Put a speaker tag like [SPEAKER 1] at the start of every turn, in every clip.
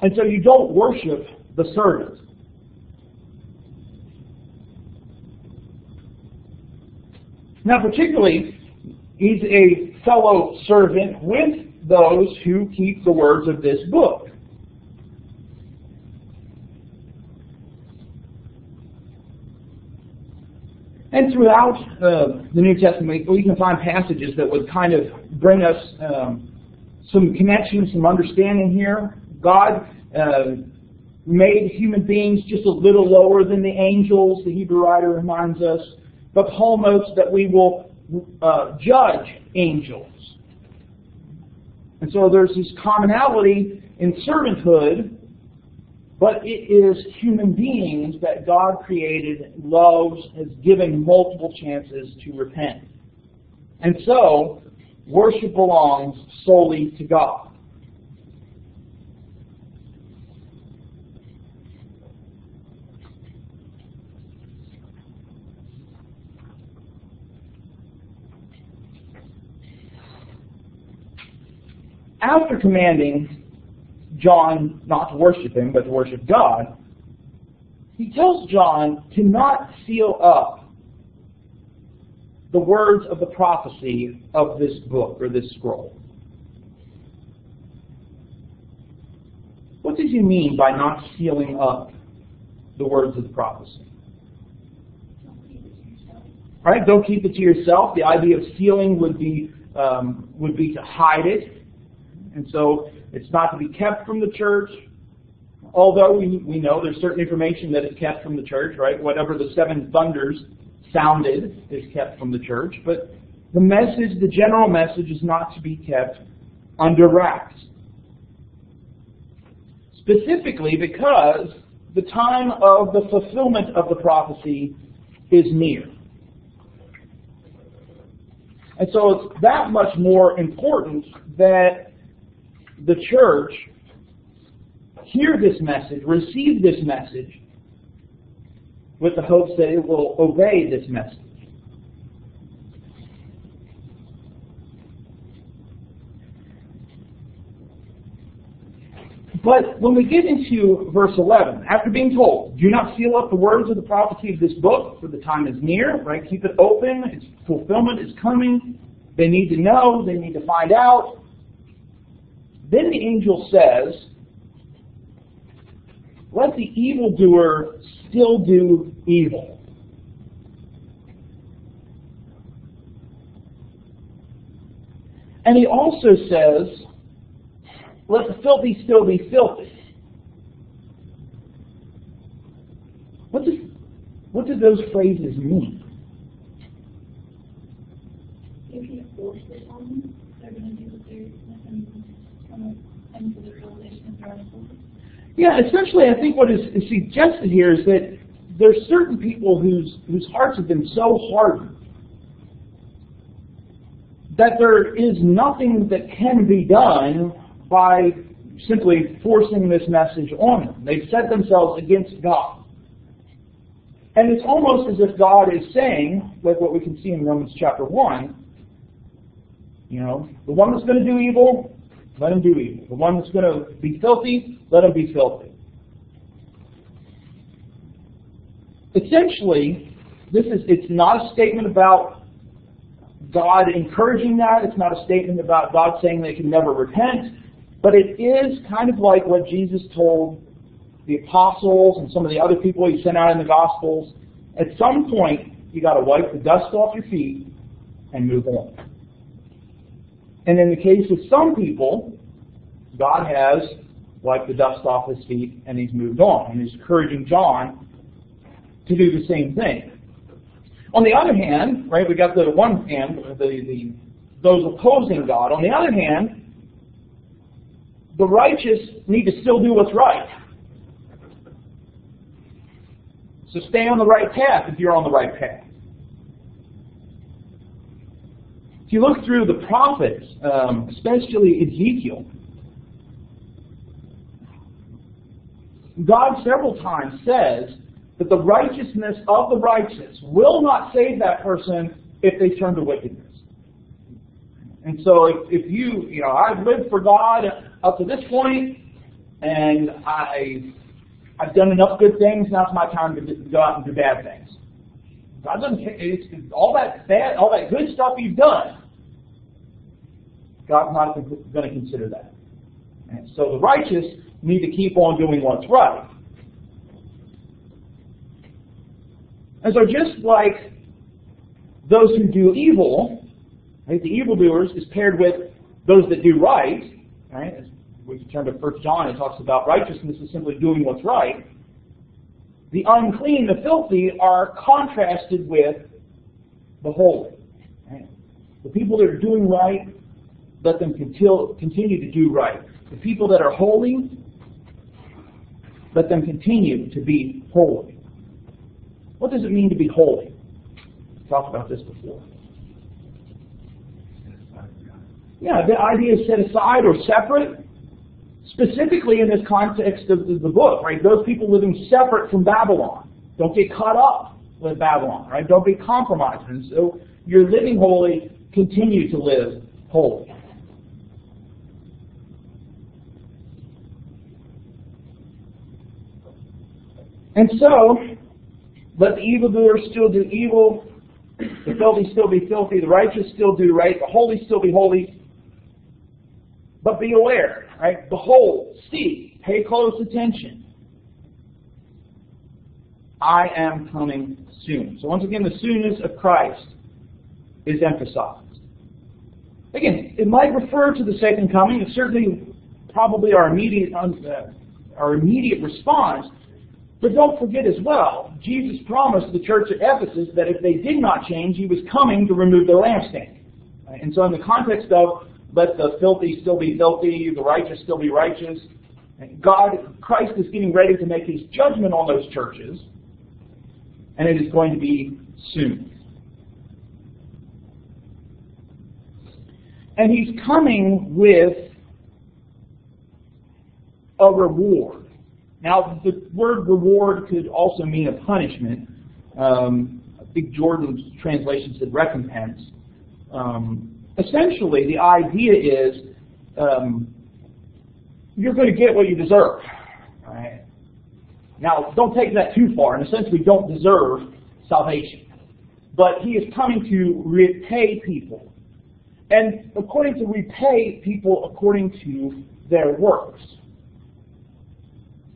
[SPEAKER 1] And so you don't worship the servant. Now, particularly, he's a fellow servant with those who keep the words of this book. And throughout the New Testament, we can find passages that would kind of bring us some connection, some understanding here. God made human beings just a little lower than the angels, the Hebrew writer reminds us. But Paul notes that we will judge angels. And so there's this commonality in servanthood, but it is human beings that God created, loves, has given multiple chances to repent. And so, worship belongs solely to God. After commanding John not to worship him, but to worship God, he tells John to not seal up the words of the prophecy of this book or this scroll. What does he mean by not sealing up the words of the prophecy? Right? Don't keep it to yourself. The idea of sealing would be to hide it. And so it's not to be kept from the church, although we know there's certain information that is kept from the church, right? Whatever the seven thunders sounded is kept from the church. But the message, the general message, is not to be kept under wraps. Specifically because the time of the fulfillment of the prophecy is near. And so it's that much more important that the church hear this message, receive this message, with the hopes that it will obey this message. But when we get into verse 11, after being told, do not seal up the words of the prophecy of this book, for the time is near, right? Keep it open, its fulfillment is coming. They need to know, they need to find out. Then the angel says, let the evildoer still do evil. And he also says, let the filthy still be filthy. What do those phrases mean?
[SPEAKER 2] If you force it on them, they're going to do what they're into the realization of their own.
[SPEAKER 1] Yeah, essentially I think what is suggested here is that there's certain people whose hearts have been so hardened that there is nothing that can be done by simply forcing this message on them. They've set themselves against God. And it's almost as if God is saying, like what we can see in Romans chapter 1, you know, the one that's going to do evil, let him do evil. The one that's going to be filthy, let him be filthy. Essentially, it's not a statement about God encouraging that. It's not a statement about God saying they can never repent. But it is kind of like what Jesus told the apostles and some of the other people he sent out in the Gospels. At some point, you got to wipe the dust off your feet and move on. And in the case of some people, God has wiped the dust off his feet and he's moved on. And he's encouraging John to do the same thing. On the other hand, right, we got the one hand, those opposing God. On the other hand, the righteous need to still do what's right. So stay on the right path if you're on the right path. If you look through the prophets, especially Ezekiel, God several times says that the righteousness of the righteous will not save that person if they turn to wickedness. And so if you I've lived for God up to this point, and I've done enough good things. Now it's my time to go out and do bad things. God doesn't care. It's all that bad, all that good stuff you've done. God's not going to consider that. And so the righteous need to keep on doing what's right. And so just like those who do evil, right, the evildoers is paired with those that do right. Right? As we turn to 1 John, it talks about righteousness is simply doing what's right. The unclean, the filthy, are contrasted with the holy. Right? The people that are doing right, let them continue to do right. The people that are holy, let them continue to be holy. What does it mean to be holy? We've talked about this before. Yeah, the idea is set aside or separate. Specifically in this context of the book, right? Those people living separate from Babylon. Don't get caught up with Babylon, right? Don't be compromised. And so you're living holy, continue to live holy. And so, let the evildoers still do evil, the filthy still be filthy, the righteous still do right, the holy still be holy. But be aware, right? Behold, see, pay close attention. I am coming soon. So once again, the soonness of Christ is emphasized. Again, it might refer to the second coming. It's certainly probably our immediate response. But don't forget as well, Jesus promised the church at Ephesus that if they did not change, He was coming to remove their lampstand. Right? And so in the context of let the filthy still be filthy, the righteous still be righteous, Christ is getting ready to make His judgment on those churches, and it is going to be soon. And He's coming with a reward. Now, the word reward could also mean a punishment. I think Jordan's translation said recompense. Essentially, the idea is you're going to get what you deserve. Right? Now, don't take that too far. In a sense, we don't deserve salvation. But He is coming to repay people. And according to repay people according to their works.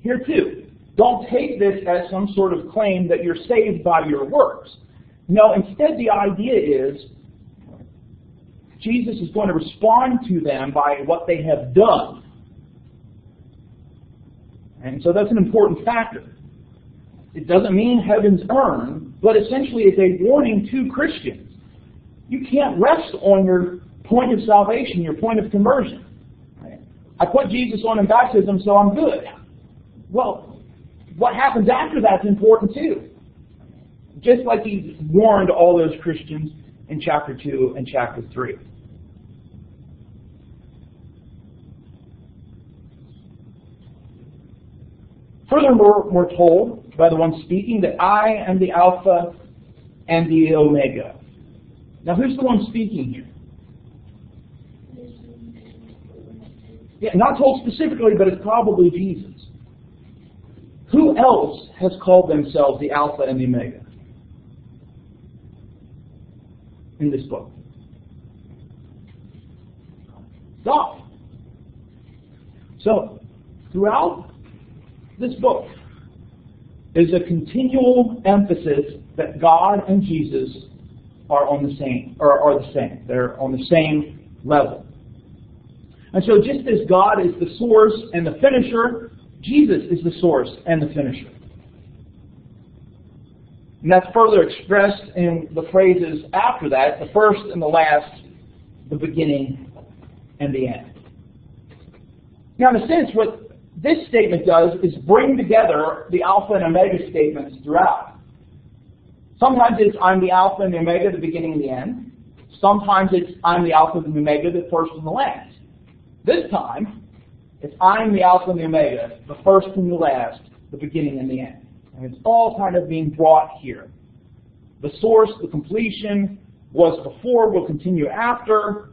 [SPEAKER 1] Here too, don't take this as some sort of claim that you're saved by your works. No, instead the idea is Jesus is going to respond to them by what they have done. And so that's an important factor. It doesn't mean heaven's earned, but essentially it's a warning to Christians. You can't rest on your point of salvation, your point of conversion. Right? I put Jesus on in baptism, so I'm good. Well, what happens after that's important too. Just like He warned all those Christians in chapter 2 and chapter 3. Furthermore, we're told by the one speaking that I am the Alpha and the Omega. Now, who's the one speaking here? Yeah, not told specifically, but it's probably Jesus. Who else has called themselves the Alpha and the Omega in this book? God. So, throughout this book is a continual emphasis that God and Jesus are on the same. They're on the same level. And so just as God is the source and the finisher, Jesus is the source and the finisher. And that's further expressed in the phrases after that, the first and the last, the beginning and the end. Now, in a sense, what this statement does is bring together the Alpha and Omega statements throughout. Sometimes it's I'm the Alpha and the Omega, the beginning and the end. Sometimes it's I'm the Alpha and the Omega, the first and the last. This time, it's I'm the Alpha and the Omega, the first and the last, the beginning and the end. And it's all kind of being brought here. The source, the completion, was before, will continue after.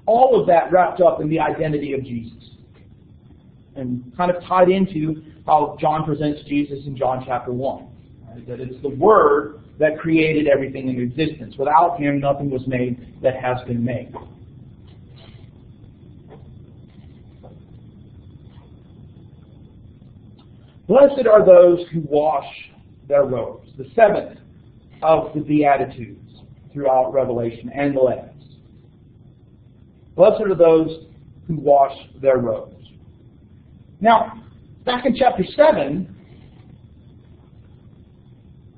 [SPEAKER 1] all of that wrapped up in the identity of Jesus. And kind of tied into how John presents Jesus in John chapter 1. Right? That it's the Word that created everything in existence. Without Him, nothing was made that has been made. Blessed are those who wash their robes. The seventh of the Beatitudes throughout Revelation and the letters. Blessed are those who wash their robes. Now, back in chapter 7,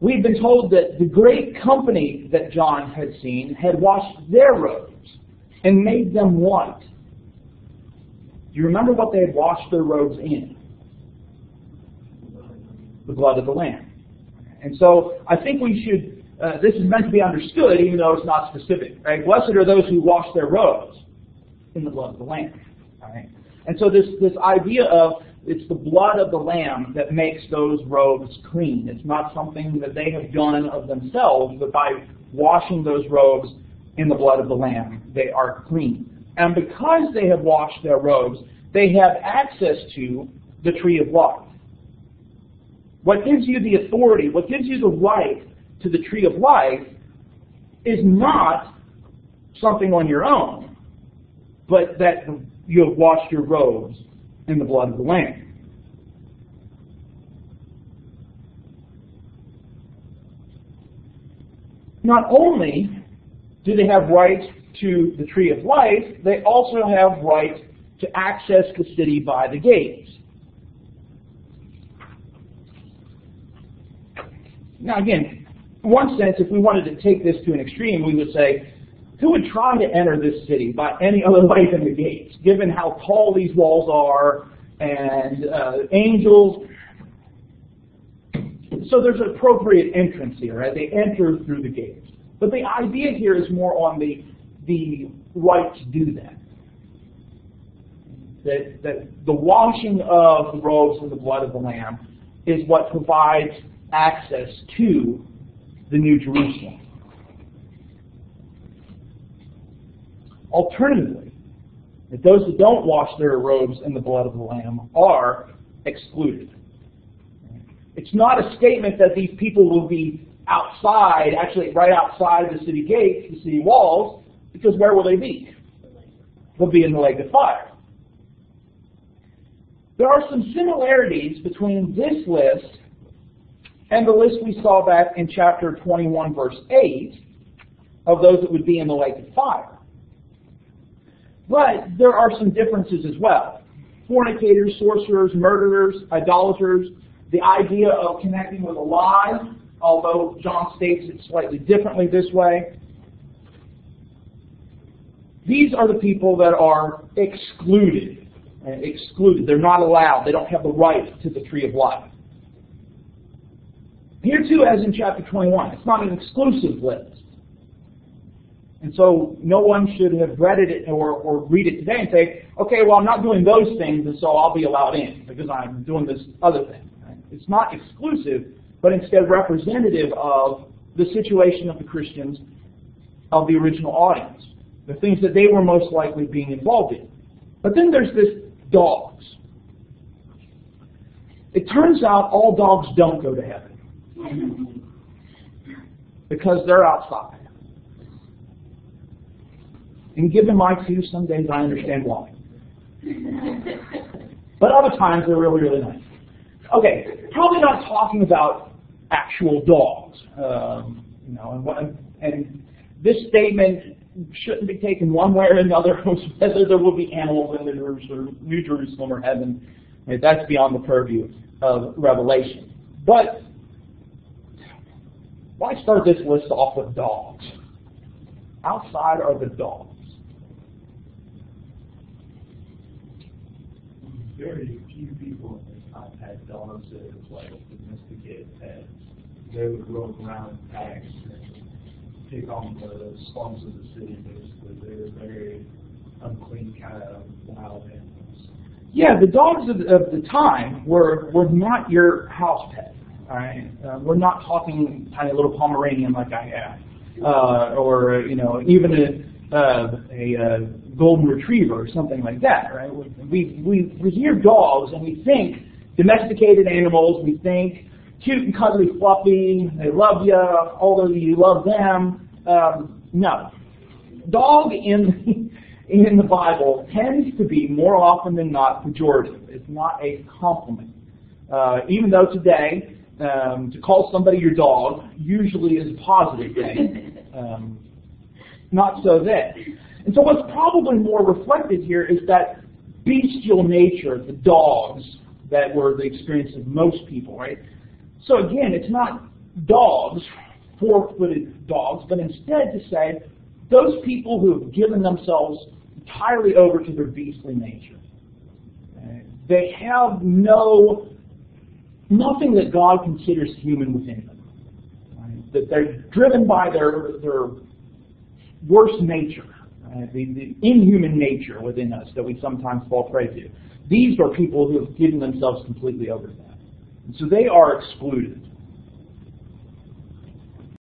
[SPEAKER 1] we've been told that the great company that John had seen had washed their robes and made them white. Do you remember what they had washed their robes in? The blood of the Lamb. And so I think we should, this is meant to be understood even though it's not specific. Right? Blessed are those who wash their robes in the blood of the Lamb. Right? And so this idea of it's the blood of the Lamb that makes those robes clean. It's not something that they have done of themselves, but by washing those robes in the blood of the Lamb, they are clean. And because they have washed their robes, they have access to the tree of life. What gives you the authority, what gives you the right to the tree of life is not something on your own, but that you have washed your robes in the blood of the Lamb. Not only do they have right to the tree of life, they also have right to access the city by the gates. Now again, in one sense, if we wanted to take this to an extreme, we would say, who would try to enter this city by any other way than the gates, given how tall these walls are and angels? So there's an appropriate entrance here, right? They enter through the gates. But the idea here is more on the right to do that. That the washing of the robes in the blood of the Lamb is what provides access to the New Jerusalem. Alternatively, that those who don't wash their robes in the blood of the Lamb are excluded. It's not a statement that these people will be outside, actually right outside the city gates, the city walls, because where will they be? They'll be in the lake of fire. There are some similarities between this list and the list we saw back in chapter 21, verse 8, of those that would be in the lake of fire. But there are some differences as well. Fornicators, sorcerers, murderers, idolaters, the idea of connecting with a lie, although John states it slightly differently this way. These are the people that are excluded. Excluded. They're not allowed. They don't have the right to the tree of life. Here too, as in chapter 21, it's not an exclusive list. And so no one should have read it or read it today and say, okay, well, I'm not doing those things, and so I'll be allowed in because I'm doing this other thing. Right? It's not exclusive, but instead representative of the situation of the Christians of the original audience, the things that they were most likely being involved in. But then there's this dogs. It turns out all dogs don't go to heaven because they're outside. And given my view, some days I understand why. But other times they're really, really nice. Okay, probably not talking about actual dogs. And this statement shouldn't be taken one way or another, whether there will be animals in the New Jerusalem or heaven. That's beyond the purview of Revelation. But why start this list off with dogs? Outside are the dogs.
[SPEAKER 3] Very few people in this time had dogs that were like domesticated pets. They would roam around in packs and pick on the slums of the city, basically. They were very unclean kind of wild animals.
[SPEAKER 1] Yeah, the dogs of the time were not your house pet. All right, we're not talking tiny little Pomeranian like I have, or even a golden retriever or something like that, right? We hear dogs and we think domesticated animals, we think cute and cuddly fluffy, they love you, although you love them. No. Dog in the Bible tends to be more often than not pejorative. It's not a compliment. Even though today, to call somebody your dog usually is a positive thing. Not so then. And so what's probably more reflected here is that bestial nature of the dogs that were the experience of most people, right? So again, it's not dogs, four-footed dogs, but instead to say those people who have given themselves entirely over to their beastly nature. They have nothing that God considers human within them. Right? That they're driven by their worst nature, the inhuman nature within us that we sometimes fall prey to. These are people who have given themselves completely over to that. And so they are excluded.